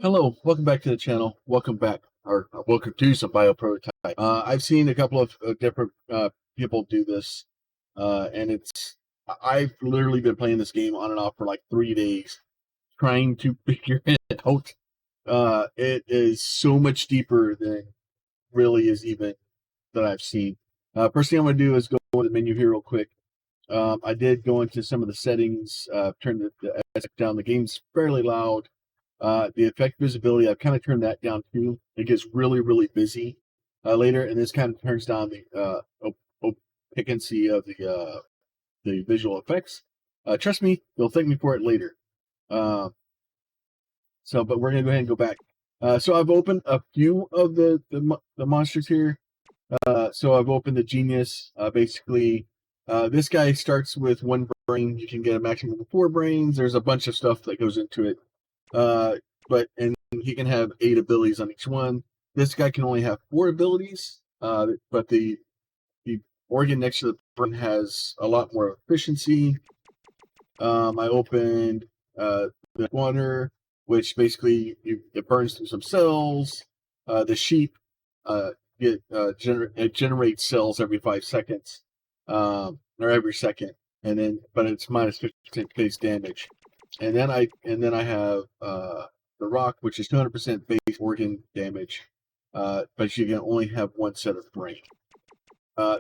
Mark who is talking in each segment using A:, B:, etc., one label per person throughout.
A: Hello, welcome back to the channel. Welcome back, or welcome to some bioprototype. I've seen a couple of different people do this, and I've literally been playing this game on and off for like 3 days, trying to figure it out. It is so much deeper than really is even that I've seen. First thing I'm going to do is go to the menu here real quick. I did go into some of the settings, turn the down. The game's fairly loud. The effect visibility, I've kind of turned that down too. It gets really, really busy later, and this kind of turns down the opacency of the visual effects. Trust me, you'll thank me for it later. But we're gonna go ahead and go back. So I've opened a few of the monsters here. So I've opened the Genius. Basically, this guy starts with 1 brain. You can get a maximum of 4 brains. There's a bunch of stuff that goes into it. And he can have 8 abilities on each one. This guy can only have 4 abilities, but the organ next to the brain has a lot more efficiency. I opened the water, which basically it burns through some cells. The sheep it generates cells every 5 seconds, or every second, but it's minus 50% base damage. And then I have the rock, which is 200% base organ damage, but you can only have 1 set of brain.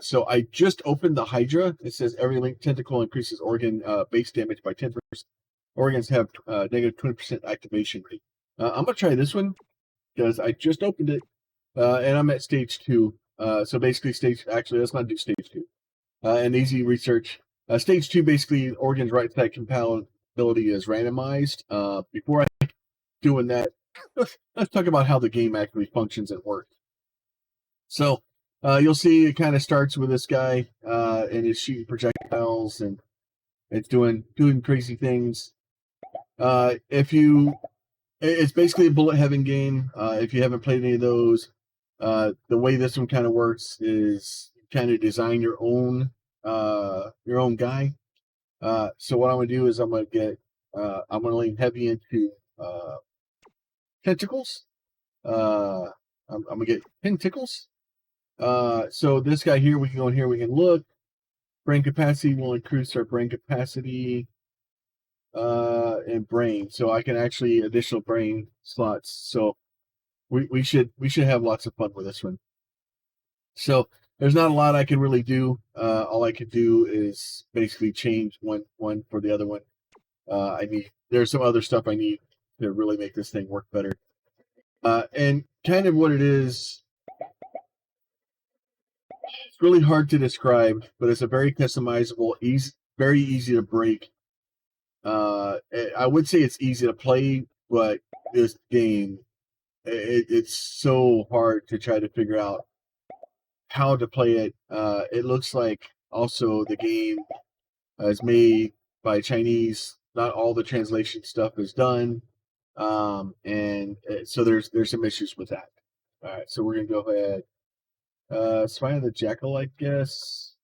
A: So I just opened the Hydra. It says every linked tentacle increases organ base damage by 10%. Organs have negative 20% activation rate. I'm gonna try this one because I just opened it, and I'm at stage 2. So basically, let's not do stage 2. And easy research. Stage 2, basically, organs right side compatibility is randomized. Before I doing that, let's talk about how the game actually functions and works. So you'll see it kind of starts with this guy and he's shooting projectiles and it's doing crazy things. It's basically a bullet heaven game. If you haven't played any of those, the way this one kind of works is you kind of design your own guy. So what I'm gonna do is I'm gonna lean heavy into Tentacles. I'm gonna get Tentacles. So this guy here, we can go in here, we can look. Brain capacity will increase our brain capacity and brain. So I can actually additional brain slots. So we should have lots of fun with this one. So there's not a lot I can really do. All I could do is basically change one for the other one. There's some other stuff I need to really make this thing work better. And kind of what it is, it's really hard to describe, but it's a very customizable, very easy to break. I would say it's easy to play, but this game, it's so hard to try to figure out how to play it. It looks like also the game is made by Chinese. Not all the translation stuff is done, and so there's some issues with that. All right, so we're gonna go ahead. Spine of the Jackal, I guess,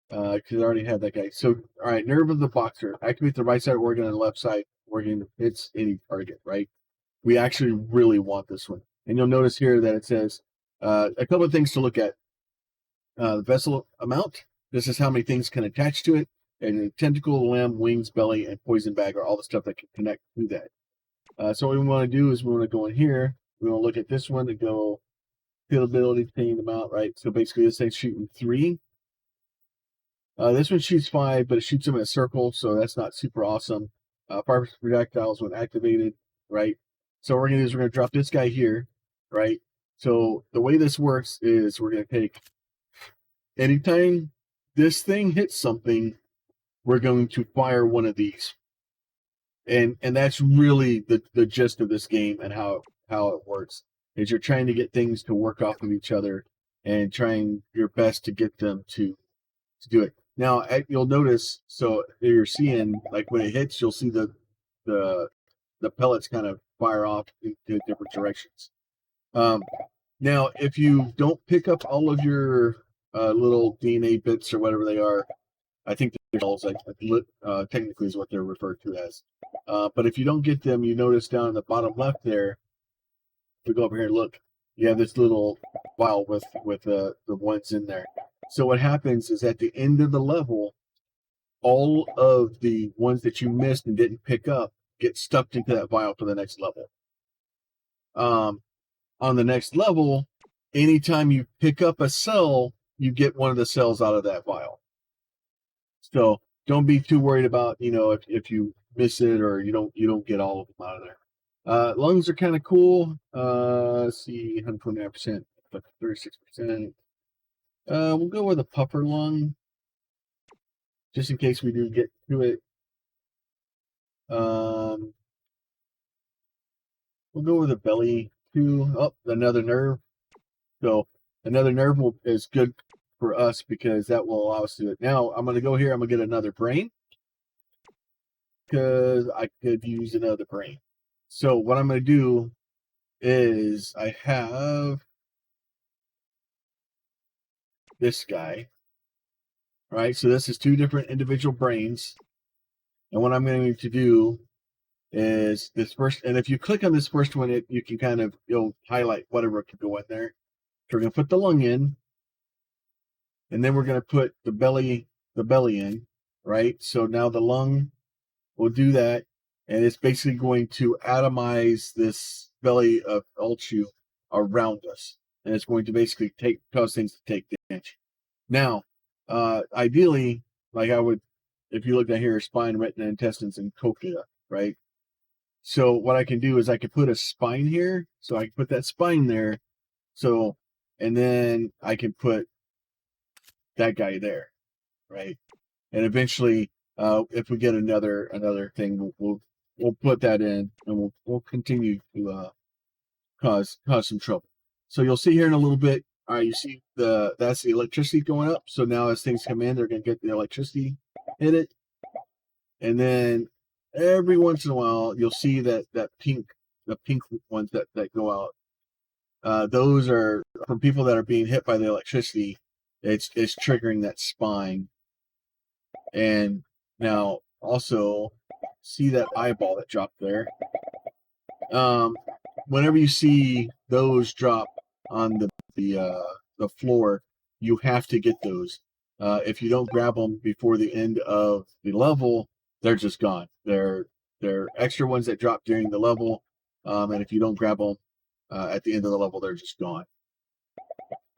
A: because I already had that guy. So all right, Nerve of the Boxer. Activate the right side organ and the left side organ hits any target. Right. We actually really want this one, and you'll notice here that it says a couple of things to look at. The vessel amount. This is how many things can attach to it. And the tentacle, limb, wings, belly, and poison bag are all the stuff that can connect to that. So what we want to do is we want to go in here. We want to look at this one and go field ability, pain amount, right? So basically this thing's shooting 3. This one shoots 5, but it shoots them in a circle, so that's not super awesome. Fire projectiles when activated, right? So what we're going to do is we're going to drop this guy here, right? So the way this works is we're going to take, anytime this thing hits something, we're going to fire one of these. And that's really the gist of this game and how it works. Is you're trying to get things to work off of each other and trying your best to get them to do it. Now you'll notice, so you're seeing like when it hits, you'll see the pellets kind of fire off into different directions. Now if you don't pick up all of your little DNA bits or whatever they are, I think cells, technically is what they're referred to as. But if you don't get them, you notice down in the bottom left there, if we go over here and look, you have this little vial with the ones in there. So what happens is at the end of the level, all of the ones that you missed and didn't pick up get stuffed into that vial for the next level. On the next level, anytime you pick up a cell, you get one of the cells out of that vial. So don't be too worried about, if you miss it or you don't get all of them out of there. Lungs are kind of cool. Let's see, 129%, 36%. We'll go with a puffer lung, just in case we do get to it. We'll go with a belly too. Oh, another nerve. So another nerve is good for us because that will allow us to do it. Now I'm going to go here. I'm going to get another brain because I could use another brain. So what I'm going to do is I have this guy, right? So this is two different individual brains. And what I'm going to do is this first, and if you click on this first one, you can kind of, highlight whatever could go in there. So we're going to put the lung in, and then we're going to put the belly in, right? So now the lung will do that, and it's basically going to atomize this belly of Ulchu around us, and it's going to basically cause things to take damage. Now, ideally, like I would, if you look down here, spine, retina, intestines, and cochlea, right? So what I can do is I can put a spine here, so I can put that spine there, so, and then I can put that guy there, right? And eventually, if we get another thing, we'll put that in, and we'll continue to cause some trouble. So you'll see here in a little bit. All right, you see that's the electricity going up. So now as things come in, they're going to get the electricity hit it, and then every once in a while you'll see the pink ones that go out. Those are from people that are being hit by the electricity. It's triggering that spine. And now also see that eyeball that dropped there. Whenever you see those drop on the floor, you have to get those. If you don't grab them before the end of the level, they're just gone. They're extra ones that drop during the level, and if you don't grab them at the end of the level, they're just gone.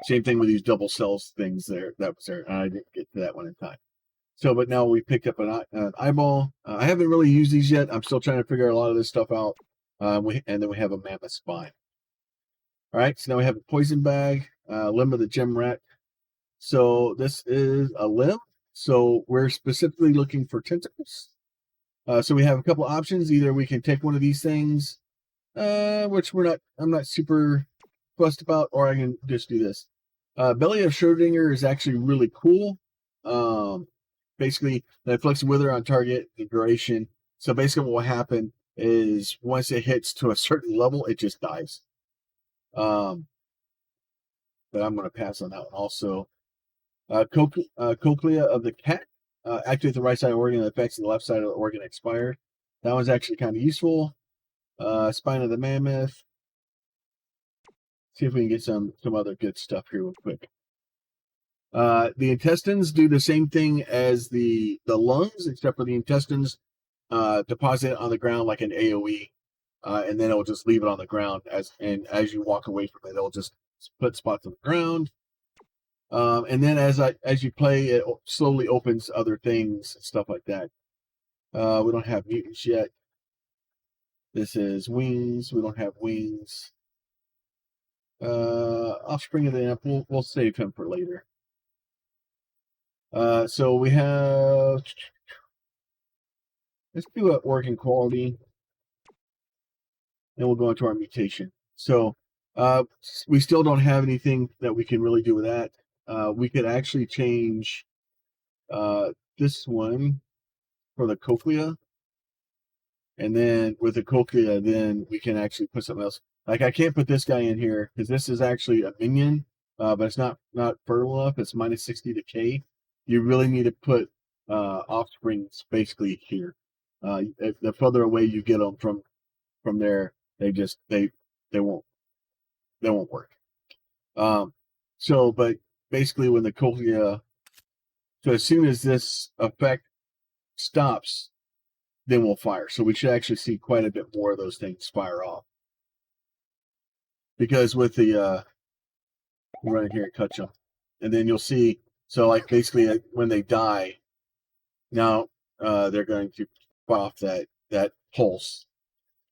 A: Same thing with these double cells things there. That was there, and I didn't get to that one in time. So, but now we picked up an eyeball. I haven't really used these yet. I'm still trying to figure a lot of this stuff out. And then we have a mammoth spine. All right, so now we have a poison bag, limb of the gem rat. So this is a limb. So we're specifically looking for tentacles. So we have a couple options. Either we can take one of these things, which I'm not super fussed about, or I can just do this. Belly of Schrodinger is actually really cool. Basically, the inflicts wither on target, the duration. So basically what will happen is once it hits to a certain level, it just dies. But I'm going to pass on that one also. Cochlea of the cat. Activate the right side organ that affects the left side of the organ expired. That one's actually kind of useful. Spine of the mammoth. See if we can get some other good stuff here real quick. The intestines do the same thing as the lungs, except for the intestines deposit it on the ground like an AoE, and then it'll just leave it on the ground as you walk away from it, it'll just put spots on the ground. And then as you play, it slowly opens other things and stuff like that. We don't have mutants yet. This is wings. We don't have wings. Offspring of the Amp. We'll save him for later. So we have. Let's do an organ quality, and we'll go into our mutation. So we still don't have anything that we can really do with that. We could actually change this one for the cochlea, and then with the cochlea, then we can actually put something else. Like I can't put this guy in here because this is actually a minion, but it's not fertile enough. It's -60 decay. You really need to put offsprings basically here. If the further away you get them from there, they won't work. But basically when the cochlea, so as soon as this effect stops, then we'll fire. So we should actually see quite a bit more of those things fire off. Because with the run in here and touch them, and then you'll see. So like basically when they die, now they're going to fire off that pulse.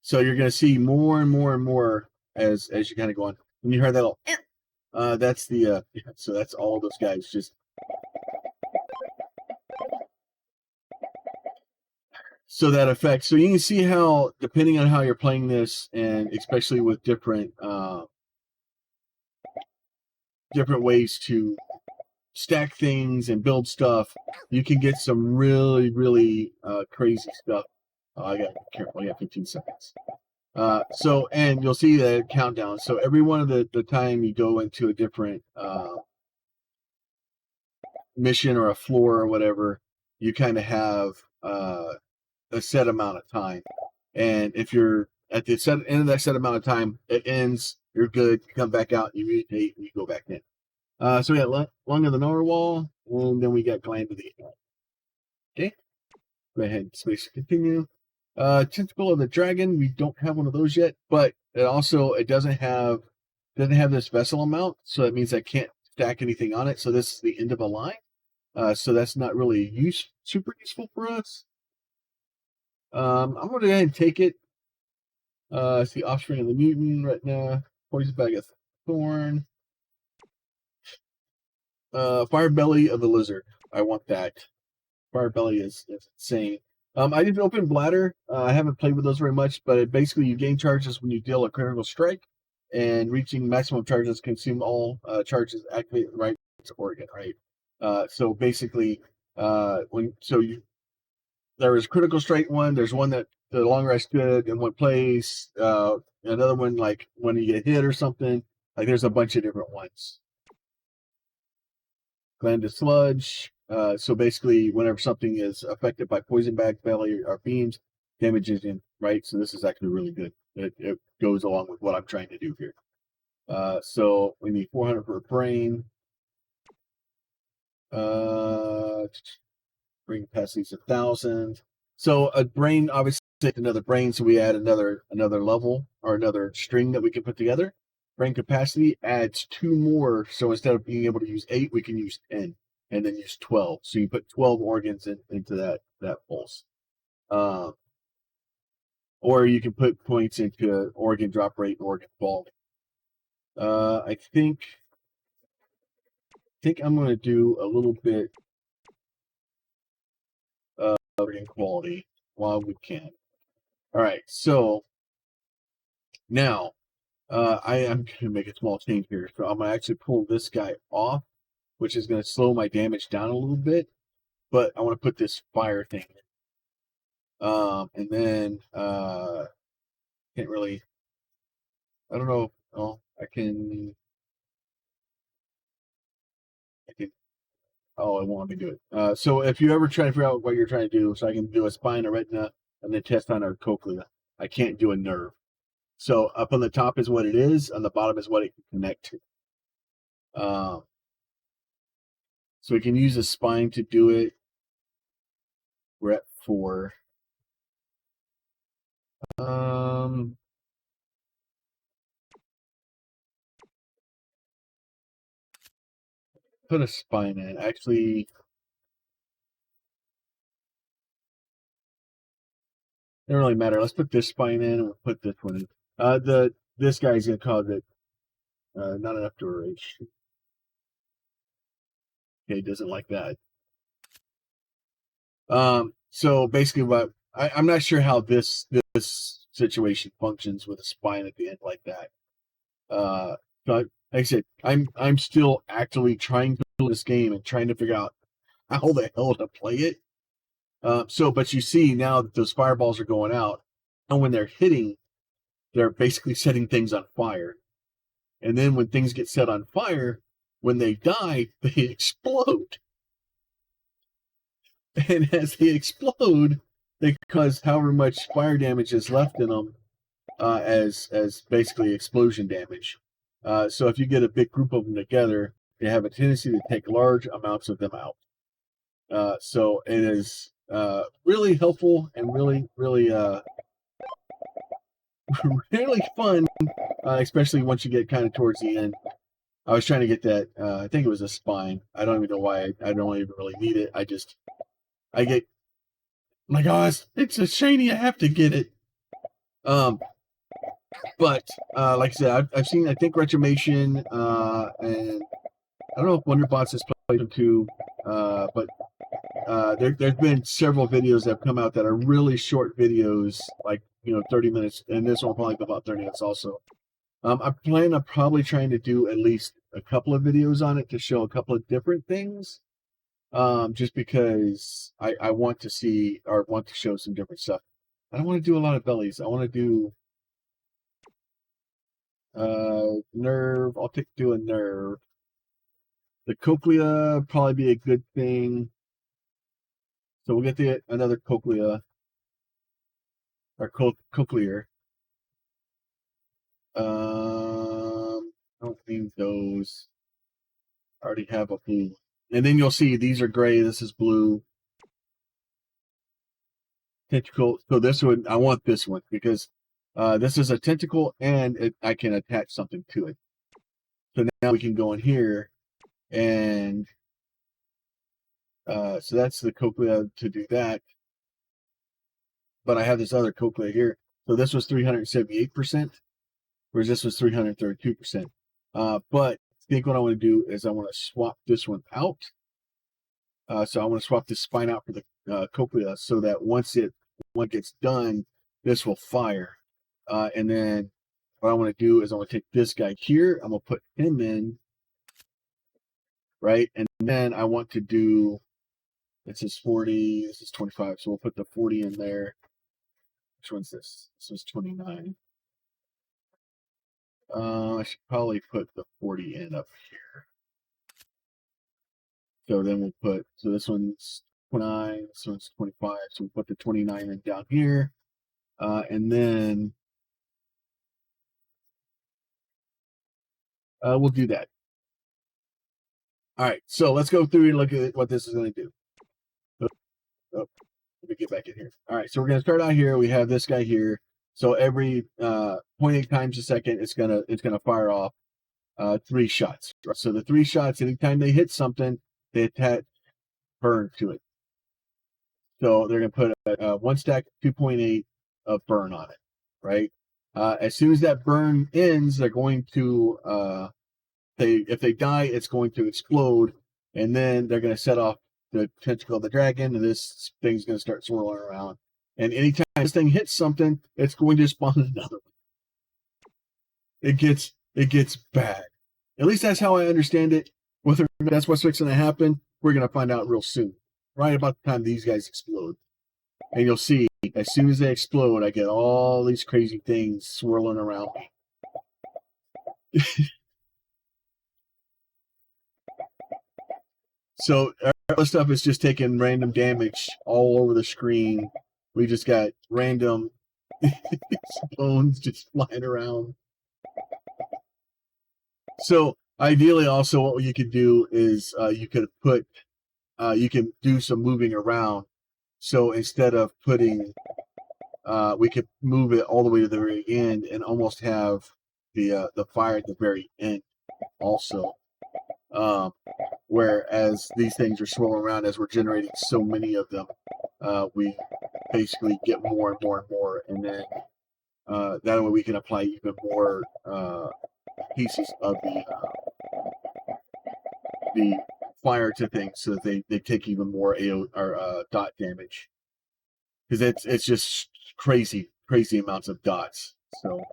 A: So you're going to see more and more and more as you kind of go on. When you heard that little, that's the so that's all those guys just. So that affects. So you can see how, depending on how you're playing this, and especially with different ways to stack things and build stuff, you can get some really, really crazy stuff. I got to be careful. I got 15 seconds. So, and you'll see the countdown. So every one of the time you go into a different mission or a floor or whatever, you kind of have a set amount of time. And if you're at the end of that set amount of time, it ends, you're good, you come back out, you mutate, and you go back in. So we got Lung of the Narwhal, and then we got Gland of the Ant. Okay, go ahead, space continue. Tentacle of the Dragon, we don't have one of those yet, but it doesn't have this vessel amount, so that means I can't stack anything on it. So this is the end of a line. So that's not really super useful for us. I'm going to go ahead and take it. It's the offspring of the mutant right now. Poison bag of thorn. Fire belly of the lizard. I want that. Fire belly is insane. I did open bladder. I haven't played with those very much, but basically you gain charges when you deal a critical strike, and reaching maximum charges consume all charges activate the right organ. Right. So basically, there was critical strike one. There's one that the longer I stood in one place. Another one like when you get hit or something. Like there's a bunch of different ones. Gland of sludge. So basically, whenever something is affected by poison bag, belly, or beams, damages in. Right. So this is actually really good. It goes along with what I'm trying to do here. So we need 400 for a brain. Brain capacity is 1,000. So a brain, obviously, another brain. So we add another level or another string that we can put together. Brain capacity adds 2 more. So instead of being able to use 8, we can use 10, and then use 12. So you put 12 organs into that pulse. Or you can put points into organ drop rate and organ quality. I think I'm going to do a little bit of organ quality while we can. All right, so now I am going to make a small change here. So I'm going to actually pull this guy off, which is going to slow my damage down a little bit. But I want to put this fire thing in. And then can't really. I don't know. Oh, I can. Oh, it won't let me do it. So if you ever try to figure out what you're trying to do, so I can do a spine, a retina, and then test on our cochlea. I can't do a nerve. So up on the top is what it is. On the bottom is what it can connect to. So we can use a spine to do it. We're at 4. Put a spine in. Actually, it doesn't really matter. Let's put this spine in and we'll put this one in. This guy's gonna cause it not enough duration. Okay, he doesn't like that. So basically, I'm not sure how this situation functions with a spine at the end like that. But like I said, I'm still actively trying to build this game and trying to figure out how the hell to play it. But you see now that those fireballs are going out, and when they're hitting, they're basically setting things on fire. And then when things get set on fire, when they die, they explode. And as they explode, they cause however much fire damage is left in them as basically explosion damage. So if you get a big group of them together, they have a tendency to take large amounts of them out. So it is really helpful and really, really, really fun, especially once you get kind of towards the end. I was trying to get that. I think it was a spine. I don't even know why. I don't even really need it. I get. My gosh, it's a shiny. I have to get it. But like I said, I've seen. I think Retribution, and I don't know if Wonderbots has played them too. But there's been several videos that have come out that are really short videos, like 30 minutes, and this one will probably be about 30 minutes also. I plan on probably trying to do at least a couple of videos on it to show a couple of different things. Just because I want to see or want to show some different stuff. I don't want to do a lot of bellies. I want to do nerve. I'll do a nerve. The cochlea probably be a good thing. So we'll get another cochlea or cochlear. I don't need those. I already have a blue. And then you'll see these are gray. This is blue. Tentacle. So this one, I want this one because this is a tentacle and I can attach something to it. So now we can go in here and so that's the cochlea to do that. But I have this other cochlea here. So this was 378%, whereas this was 332%. But I think what I want to do is I want to swap this one out. So I want to swap this spine out for the cochlea so that once it gets done, this will fire. And then what I want to do is I want to take this guy here. I'm going to put him in, right? And then I want to do, this is 40, this is 25. So we'll put the 40 in there. Which one's this? This was 29. I should probably put the 40 in up here. So then we'll put, so this one's 29, this one's 25. So we'll put the 29 in down here. And then we'll do that. All right, so let's go through and look at what this is going to do. Let me get back in here. All right, so we're going to start out here. We have this guy here. So every 0.8 times a second, it's gonna fire off 3 shots. So the 3 shots, anytime they hit something, they attach burn to it. So they're gonna put 1 stack 2.8 of burn on it, right? As soon as that burn ends, they're going to if they die, it's going to explode, and then they're going to set off the tentacle of the dragon, and this thing's going to start swirling around. And anytime this thing hits something, it's going to spawn another one. It gets bad. At least that's how I understand it. Whether that's what's fixing to happen, we're going to find out real soon. Right about the time these guys explode. And you'll see, as soon as they explode, I get all these crazy things swirling around me. So all the stuff is just taking random damage all over the screen. We just got random bones just flying around. So ideally, also what you could do is you can do some moving around. So instead of putting, we could move it all the way to the very end and almost have the fire at the very end also. Whereas these things are swirling around, as we're generating so many of them, we basically get more and more and more, and then that way we can apply even more pieces of the fire to things, so that they take even more AO or dot damage, because it's just crazy amounts of dots. So.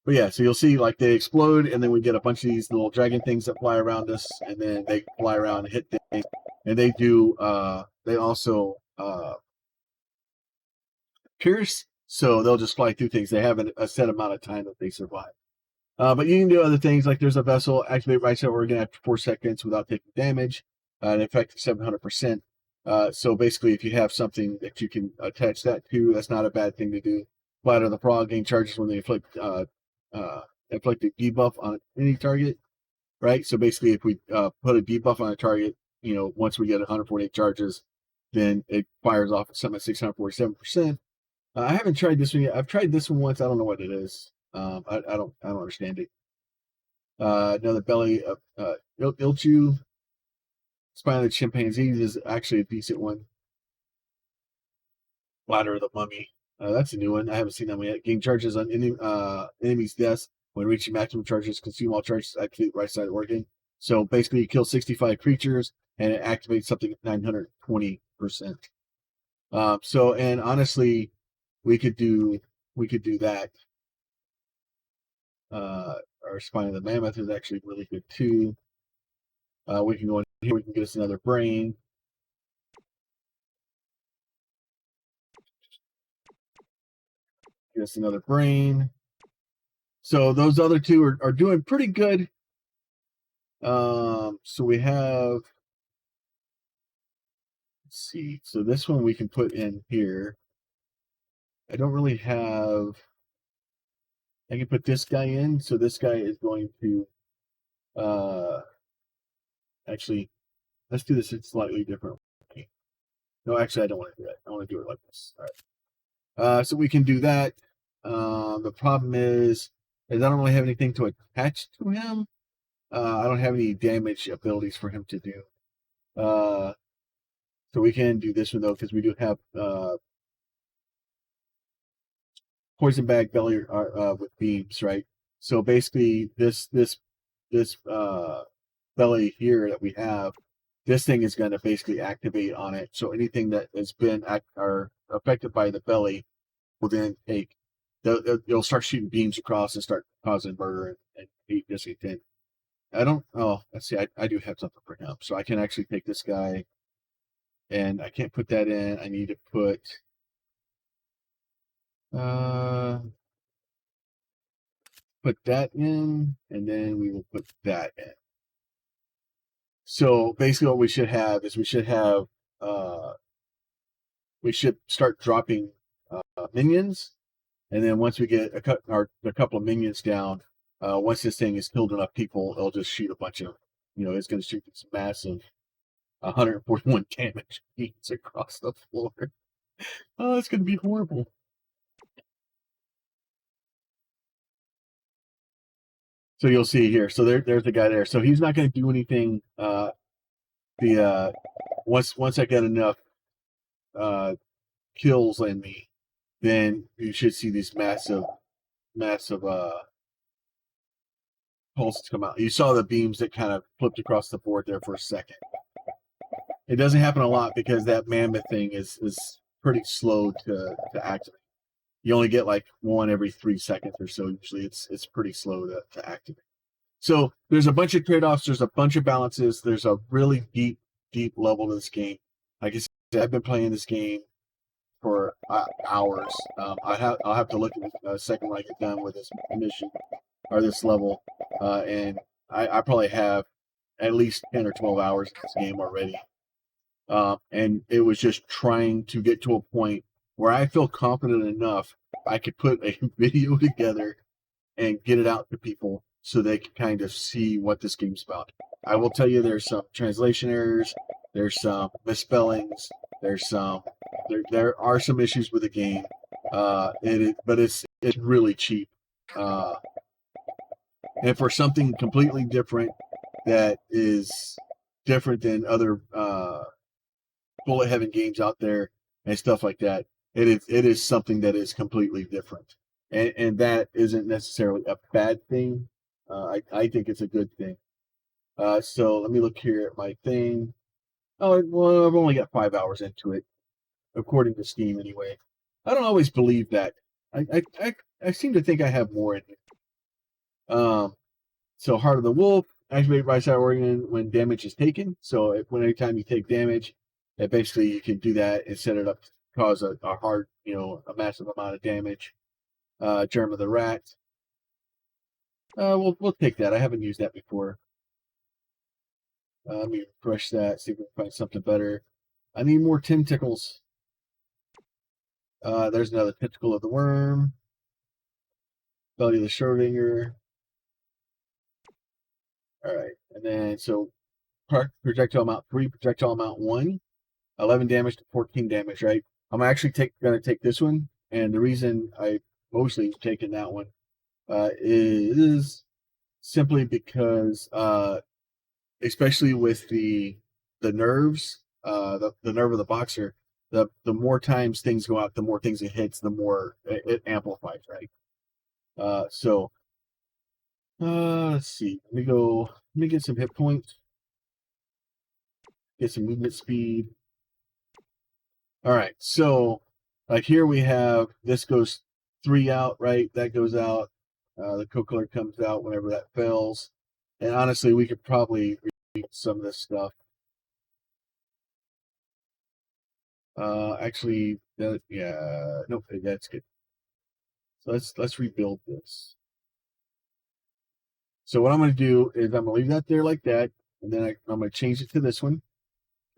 A: But yeah, so you'll see like they explode, and then we get a bunch of these little dragon things that fly around us, and then they fly around and hit things. And they do, they also pierce, so they'll just fly through things. They have a set amount of time that they survive. But you can do other things, like there's a vessel, activate right side organ after 4 seconds without taking damage, an effect of 700%. So basically, if you have something that you can attach that to, that's not a bad thing to do. Flatter the frog gain charges when they inflict a debuff on any target, right? So basically, if we put a debuff on a target, once we get 148 charges, then it fires off something at 647%. I haven't tried this one yet. I've tried this one once. I don't know what it is. I don't understand it. Another belly of Ilchu. Spine of the Chimpanzees is actually a decent one. Ladder of the Mummy. That's a new one. I haven't seen that one yet. Gain charges on enemies' deaths when reaching maximum charges. Consume all charges. Activate right side organ. So basically, you kill 65 creatures and it activates something at 920%. And honestly, we could do that. Our Spine of the Mammoth is actually really good too. We can go in here. We can get us another brain. Get us another brain. So those other two are doing pretty good. So we have, let's see. So this one we can put in here. I don't really have. I can put this guy in. So this guy is going to. Actually, let's do this in slightly different way. No, actually, I don't want to do that. I want to do it like this. All right. So we can do that. The problem is I don't really have anything to attach to him. I don't have any damage abilities for him to do. So we can do this one though, because we do have poison bag belly with beams, right? So basically, this belly here that we have, this thing is going to basically activate on it. So anything that has been affected by the belly will then take. They'll start shooting beams across and start causing murder and discontent. I don't. Oh, let's see. I do have something for him, so I can actually take this guy, and I can't put that in. I need to put. Put that in, and then we will put that in. So basically, what we should have is we should start dropping minions, and then once we get a couple of minions down, once this thing has killed enough people, it'll just shoot a bunch of, it's going to shoot this massive 141 damage beams across the floor. Oh, it's going to be horrible. So you'll see here. So there's the guy there. So he's not going to do anything. Once I get enough kills in me, then you should see these massive pulses come out. You saw the beams that kind of flipped across the board there for a second. It doesn't happen a lot because that mammoth thing is pretty slow to activate. You only get like one every 3 seconds or so. Usually it's pretty slow to activate. So there's a bunch of trade-offs. There's a bunch of balances. There's a really deep level to this game. Like I said, I've been playing this game for hours. I'll have to look at it a second when I get done with this mission or this level, and I probably have at least 10 or 12 hours in this game already. And it was just trying to get to a point where I feel confident enough I could put a video together and get it out to people so they can kind of see what this game's about. I will tell you there's some translation errors, there's some misspellings, there are some issues with the game. But it's really cheap. And for something completely different that is different than other bullet heaven games out there and stuff like that, it is something that is completely different. And that isn't necessarily a bad thing. I think it's a good thing. So let me look here at my thing. Oh, well, I've only got 5 hours into it, according to Steam anyway. I don't always believe that. I seem to think I have more in here. So Heart of the Wolf, activate right side organ when damage is taken. So anytime you take damage, basically you can do that and set it up to cause a massive amount of damage. Germ of the Rat. We'll take that. I haven't used that before. Let me refresh that, see if we can find something better. I need more tentacles. There's another tentacle of the worm. Belly of the Schrodinger. All right, and then so projectile amount 3, projectile amount 1, 11 damage to 14 damage. Right. I'm actually going to take this one, and the reason I mostly taken that one is simply because, especially with the nerves, the nerve of the boxer, the more times things go out, the more things it hits, the more it amplifies. Right. So let's see. Let me get some hit points. Get some movement speed. All right. So, like here we have this goes 3 out, right? That goes out. The co-color comes out whenever that fails. And honestly, we could probably read some of this stuff. Actually, yeah, nope, that's good. So let's rebuild this. So what I'm going to do is I'm going to leave that there like that, and then I'm going to change it to this one,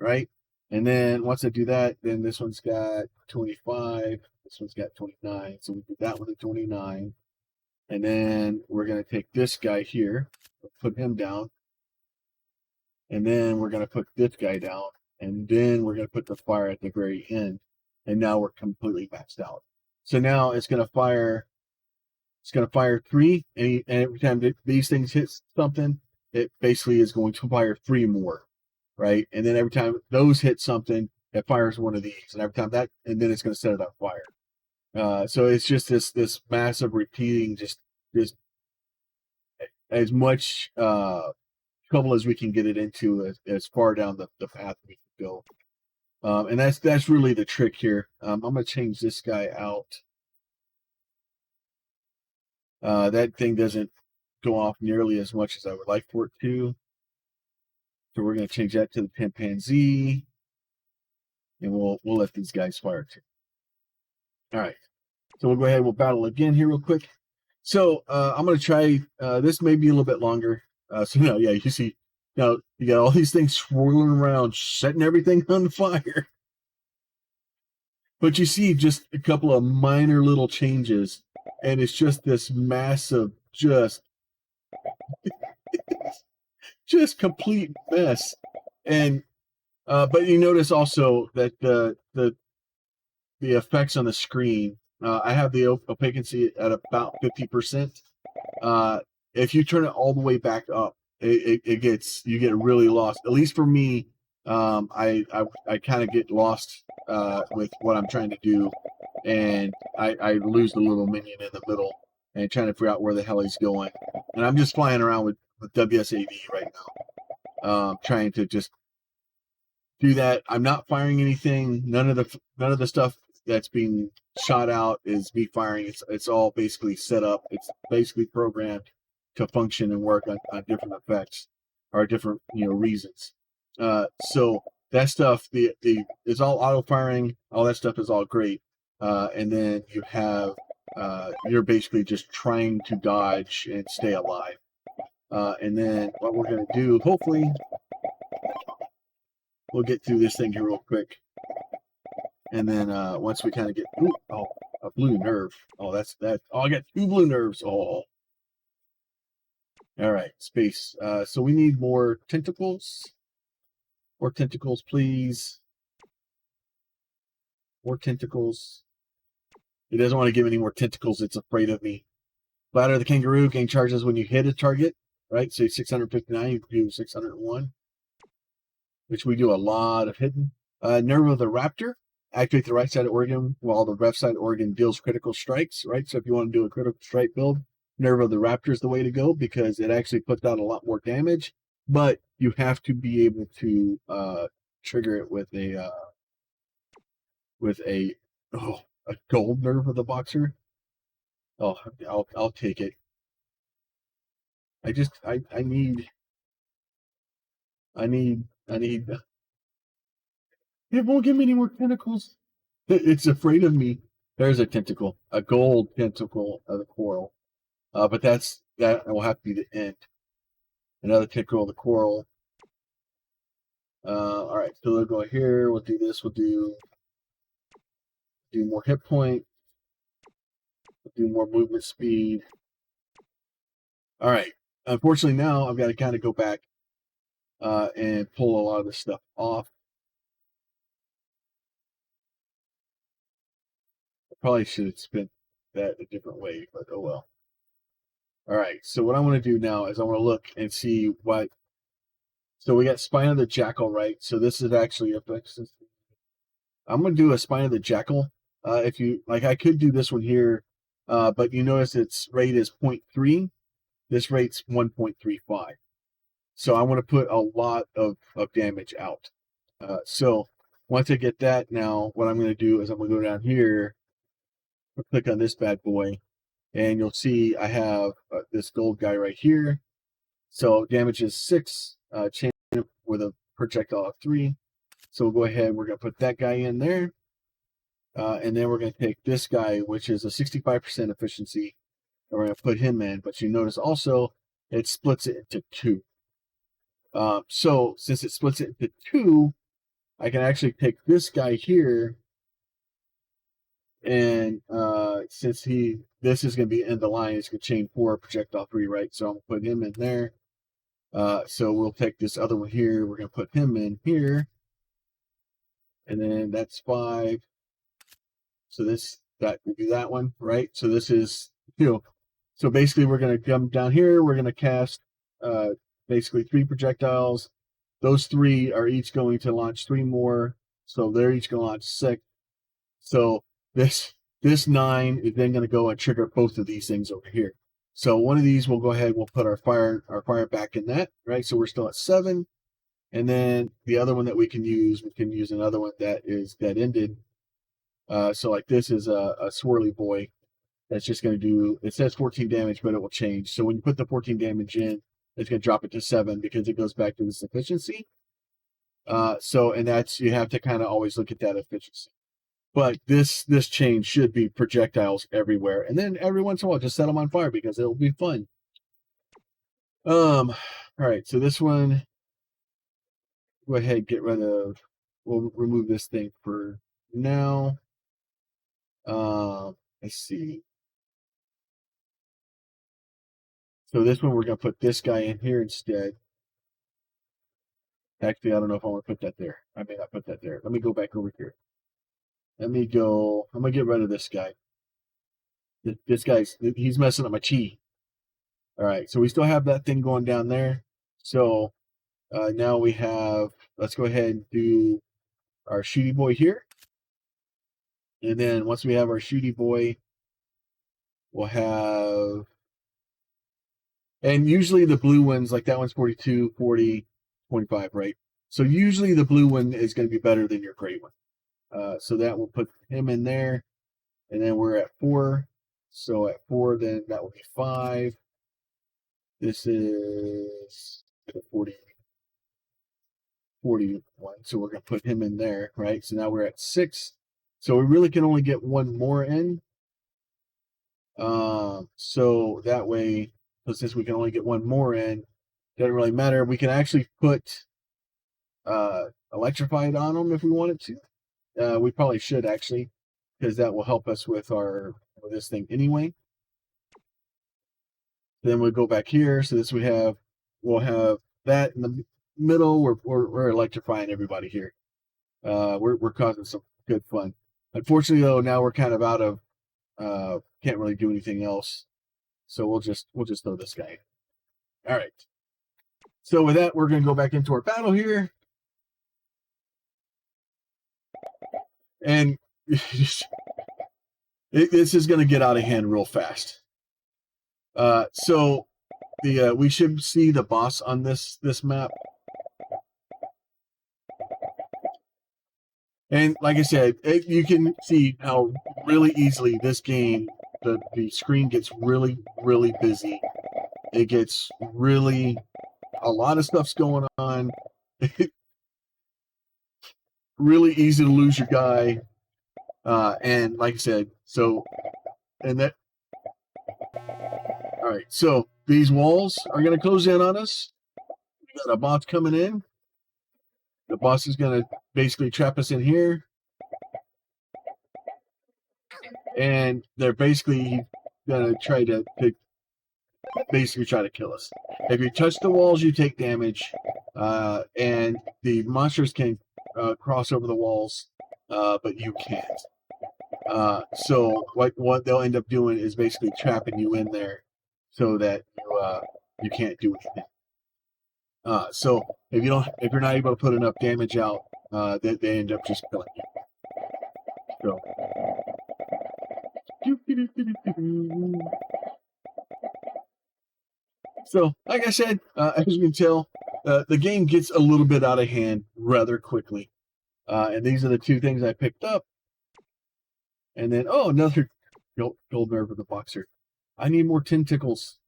A: right? And then once I do that, then this one's got 25, this one's got 29. So we do that one at 29. And then we're going to take this guy here, put him down. And then we're going to put this guy down. And then we're going to put the fire at the very end. And now we're completely maxed out. So now it's going to fire 3. And every time these things hit something, it basically is going to fire 3 more. Right. And then every time those hit something, it fires one of these. And every time that, and then it's going to set it on fire. So it's just this massive repeating, just as much trouble as we can get it into as far down the path we can go. And that's really the trick here. I'm going to change this guy out. That thing doesn't go off nearly as much as I would like for it to. So we're going to change that to the Chimpanzee. And we'll let these guys fire too. All right. So we'll go ahead and we'll battle again here real quick. So I'm going to try, this may be a little bit longer. So now, yeah, you see, now you got all these things swirling around, setting everything on fire. But you see just a couple of minor little changes, and it's just this massive, just complete mess. And but you notice also that the effects on the screen, I have the opaquency at about 50%. If you turn it all the way back up, you get really lost. At least for me, I kind of get lost with what I'm trying to do, and I lose the little minion in the middle and trying to figure out where the hell he's going. And I'm just flying around with WSAD right now, trying to just do that. I'm not firing anything. None of the stuff that's being shot out is me firing. It's all basically set up. It's basically programmed to function and work on different effects or different reasons. So that stuff is all auto firing. All that stuff is all great. And then you have you're basically just trying to dodge and stay alive. And then what we're going to do, hopefully, we'll get through this thing here real quick. And then once we kind of get, a blue nerve. Oh, that's that. Oh, I got 2 blue nerves. Oh. All right, space. So we need more tentacles. More tentacles, please. More tentacles. It doesn't want to give any more tentacles. It's afraid of me. Bladder of the kangaroo gain charges when you hit a target. Right, so 659, you do 601. Which we do a lot of hitting. Nerve of the raptor. Activate the right side organ while the left side organ deals critical strikes, right? So if you want to do a critical strike build, Nerve of the Raptor is the way to go because it actually puts out a lot more damage, but you have to be able to trigger it with a gold Nerve of the Boxer. Oh, I'll take it. I need. It won't give me any more tentacles. It's afraid of me. There's a tentacle, a gold tentacle of the coral. But that will have to be the end. Another tentacle of the coral. All right, so we'll go here. We'll do this. We'll do more hit point. We'll do more movement speed. All right. Unfortunately, now I've got to kind of go back and pull a lot of this stuff off. I probably should have spent that a different way, but oh well. All right. So what I want to do now is I want to look and see what. So we got spine of the jackal, right? So this is actually a. I'm going to do a spine of the jackal. If you like, I could do this one here, but you notice its rate is 0.3. This rate's 1.35. So I want to put a lot of damage out. So once I get that, now what I'm going to do is I'm going to go down here, click on this bad boy, and you'll see I have this gold guy right here. So damage is 6, chain with a projectile of 3. So we'll go ahead, we're going to put that guy in there. And then we're going to take this guy, which is a 65% efficiency, and we're going to put him in. But you notice also it splits it into 2. So since it splits it into 2, I can actually take this guy here, and since this is going to be in the line, it's going to chain 4, projectile 3, right? So I'm going to put him in there. So we'll take this other one here. We're going to put him in here, and then that's 5. So that will be that one, right? So this is, so basically we're going to come down here. We're going to cast basically 3 projectiles. Those 3 are each going to launch 3 more. So they're each going to launch 6. So this 9 is then going to go and trigger both of these things over here. So one of these, we'll go ahead, we'll put our fire back in that, right? So we're still at 7. And then the other one that we can use another one that is dead-ended. So like this is a swirly boy that's just going to do, it says 14 damage, but it will change. So when you put the 14 damage in, it's going to drop it to 7 because it goes back to the efficiency. And that's, you have to kind of always look at that efficiency. But this chain should be projectiles everywhere. And then every once in a while, just set them on fire because it'll be fun. All right, so this one, go ahead, get rid of, we'll remove this thing for now. Let's see. So this one, we're going to put this guy in here instead. Actually, I don't know if I want to put that there. I may not put that there. Let me go back over here. I'm going to get rid of this guy. This guy's, he's messing up my chi. All right, so we still have that thing going down there. So now we have, let's go ahead and do our shooty boy here. And then once we have our shooty boy, we'll have, and usually the blue ones, like that one's 42, 40, 25, right? So usually the blue one is going to be better than your gray one. So that will put him in there. And then we're at 4. So at 4, then that will be 5. This is 41. So we're going to put him in there, right? So now we're at 6. So we really can only get one more in. So that way, since we can only get one more in, doesn't really matter. We can actually put electrified on them if we wanted to. We probably should actually, because that will help us with this thing anyway. Then we'll go back here. So this we'll have that in the middle. We're electrifying everybody here. We're causing some good fun. Unfortunately, though, now we're kind of out of can't really do anything else. So we'll just throw this guy in. All right. So with that, we're going to go back into our battle here. And this is going to get out of hand real fast. So we should see the boss on this map. And like I said, you can see how really easily this game, the screen gets really, really busy. It gets really, a lot of stuff's going on. Really easy to lose your guy. And like I said, all right, so these walls are going to close in on us. We got a boss coming in. The boss is going to basically trap us in here, and they're basically going to try to kill us. If you touch the walls, you take damage, and the monsters can cross over the walls, but you can't. So what they'll end up doing is basically trapping you in there, so that you can't do anything. So if you're not able to put enough damage out, they end up just killing you. So, like I said, as you can tell, the game gets a little bit out of hand rather quickly. And these are the two things I picked up. And then, another gold nerve of the boxer. I need more tentacles.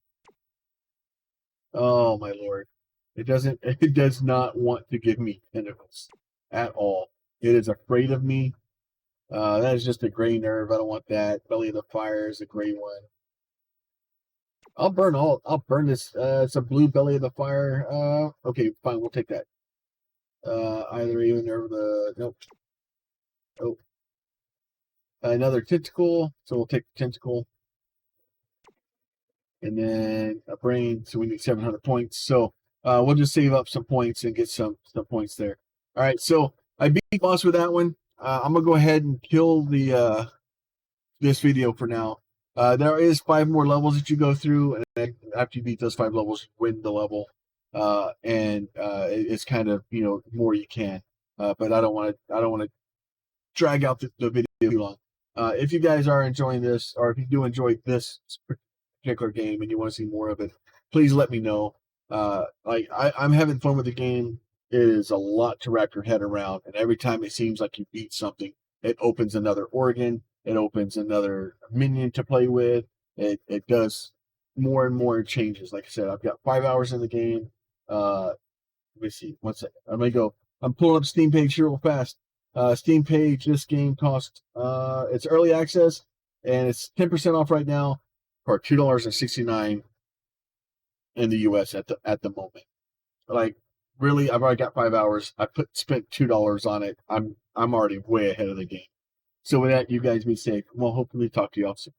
A: Oh my lord. It does not want to give me tentacles at all. It is afraid of me. That is just a gray nerve. I don't want that. Belly of the fire is a gray one. I'll burn this. It's a blue belly of the fire. Okay, fine. We'll take that. Either even nerve the nope. Oh, another tentacle. So we'll take the tentacle. And then a brain. So we need 700 points. So we'll just save up some points and get some points there. All right. So I beat the boss with that one. I'm gonna go ahead and kill the this video for now. There is 5 more levels that you go through, and after you beat those 5 levels, you win the level. It's kind of more you can. But I don't want to drag out the video too long. If you guys are enjoying this, or if you do enjoy this particular game and you want to see more of it, please let me know. I'm having fun with the game. It is a lot to wrap your head around, and every time it seems like you beat something, it opens another organ. It opens another minion to play with. It does more and more changes. Like I said, I've got 5 hours in the game. Let me see. 1 second. I'm pulling up Steam page here real fast. Steam page. This game costs. It's early access, and it's 10% off right now for $2.69 in the U.S. at the moment. Like, really, I've already got 5 hours. Spent $2 on it. I'm already way ahead of the game. So with that, you guys be safe. We'll hopefully talk to you all soon.